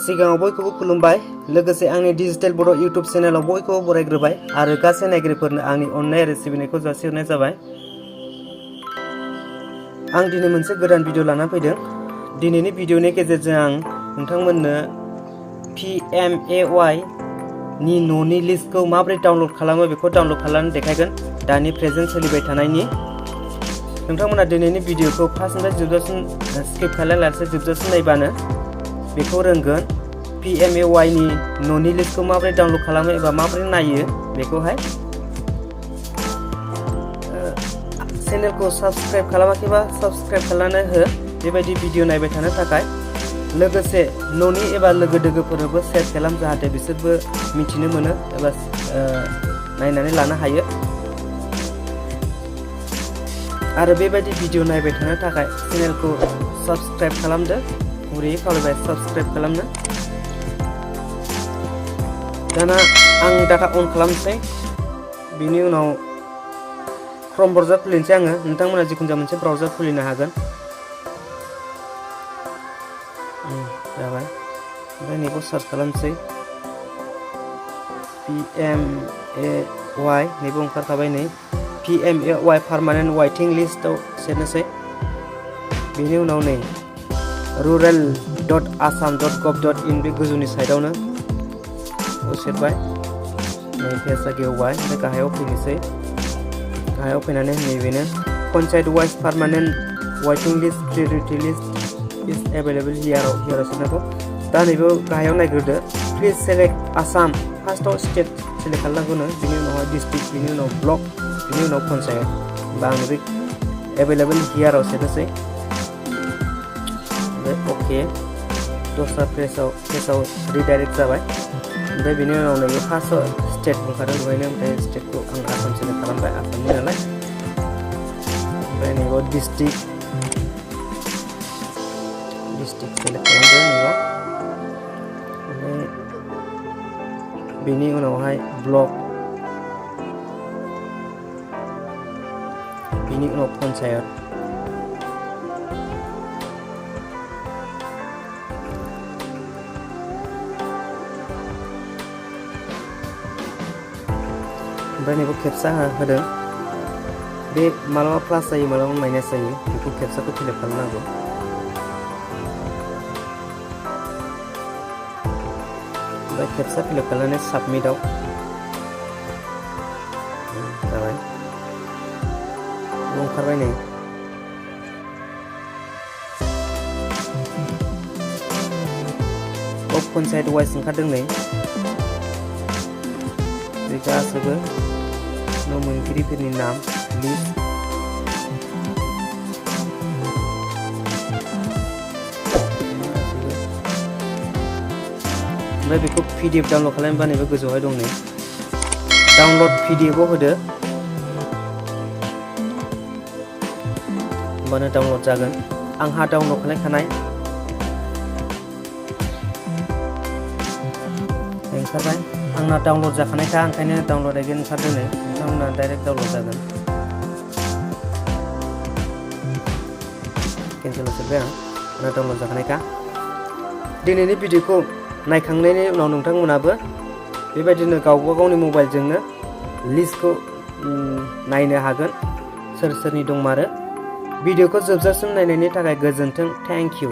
सिगाङाव बयखौबो खुलुमबाय लोगोसे आंनि डिजिटेल बड' इउट्युब चेनेलाव बयखौबो बरायग्रोबाय आरो गासै नायगिरिफोरनो आंनि अननाय आरो सिबिनायखौ जासिहरनाय जाबाय। आं दिनै मोनसे गोदान भिडिअ लाना फैदों। दिनैनि भिडिअनि गेजेरजों आं नोंथांमोननो PMAY नि न'नि लिस्टखौ माबोरै डाउनलड खालामो बेखौ डाउनलड खालामनानै देखायगोन दानि प्रेजेन्ट सोलिबाय थानायनि। नोंथांमोना दिनैनि भिडिअखौ फार्स्टनिफ्राय जोबजासिम स्किप खालामालासे जोबजासिम नायबानो बेखौ रोंगोन। PMAY नि न'नि लिस्टखौ माबोरै डाउनलड खालामो एबा माबोरै नायो बेखौहाय। चेनेलखौ साबस्क्राइब खालामाखैबा साबस्क्राइब खालामनानै हो बेबायदि भिडिअ नायबाय थानो थाखाय। लोगोसे न'नि एबा लोगो दोगोफोरनोबो शेयार खालाम जाहाथे बिसोरबो मिथिनो मोनो एबा नायनानै लानो हायो। आरो बेबायदि भिडिअ नायबाय थानो थाखाय चेनेलखौ साबस्क्राइब खालामदो। गुरैयै खावलायबाय साबस्क्राइब खालामनो। दाना आं डाटा अन खालामसै। बिनि उनाव क्रोम ब्राउजार खुलिनोसै आङो। नोंथांमोना जिखुनु जाया मोनसे ब्राउजार खुलिनो हागोन। जाबाय। ओमफ्राय नैखौ सार्च खालामसै PMAY नैबो ओंखारखाबाय नै PMAY पार्मानेन्ट वाइटिं लिस्टआव सेरनोसै। बेनि उनाव नै rural.assam.gov.in बे गोजौनि साइडआवनो सेरबाय। नै पेजआ गेवबाय। ओमफ्राय गाहायाव फैनोसै। गाहायाव फैनानै नैबेनो panchayat wise permanent waiting list priority list is available हियाराव सोनांगौ। दा नैबे गाहायाव नायग्रोदो प्लिज सेलेक्ट आसाम। फार्स्टआव स्टेट सेलेक्ट खालामनांगौनो, बिनि उनावहाय डिस्ट्रिक्ट, बिनि उनाव ब्लक, बिनि उनाव पन्चायत। होमबा आं बे एभेलेबल हियाराव सेरनोसै। ओमफ्राय अके दस्रा पेजाव रिडाइरेक्ट जाबाय। ओमफ्राय बिनि उनाव नैबे फार्स्टआव स्टेट ओंखारदों दहायनो। ओमफ्राय स्टेटखौ आं आसाम सेलेक्ट खालामबाय, आसामनि नालाय। ओमफ्राय नैबाव डिस्ट्रिक्ट सेलेक्ट खालामदो नैबाव। ओमफ्राय बेनि उनावहाय ब्लक, बिनि उनाव पन्चायत। ओमफ्राय नैबे खेबसा होदों। बे मालाबा प्लास जायो मालाबा माइनास जायो, बेखौ खेबसाखौ फिलआप खालामनांगौ। ओमफ्राय खेबसा फिलआप खालामनानै साबमिटआव जाबाय। ओंखारबाय नै पन्चायत वाइज ओंखारदों नै बे गासैबो न' मोनगिरिफोरनि नाम लिस्ट। ओमफ्राय बेखौ PDF डाउनलड खालामबा नैबे गोजौहाय दं नै डाउनलड PDFआव होदो। होमबानो डाउनलड जागोन। आंहा डाउनलड खालामखानाय ओंखारबाय। आंना डाउनलड जाखानायखा, ओंखायनो डाउनलड एगेन ओंखारदों नै। नोंथांमोना डाइरेक्ट डाउनलड जागोन। केन्सेल होजोब्बाय आंना डाउनलड जाखानायखा। दिनैनि भिडिअखौ नायखांनायनि उनाव नोंथांमोनाबो बेबायदिनो गावबा गावनि मबाइलजोंनो लिस्टखौ नायनो हागोन सोर सोरनि दंमारो। भिडिअखौ जोबजासिम नायनायनि थाखाय गोजोन्थों। Thank you.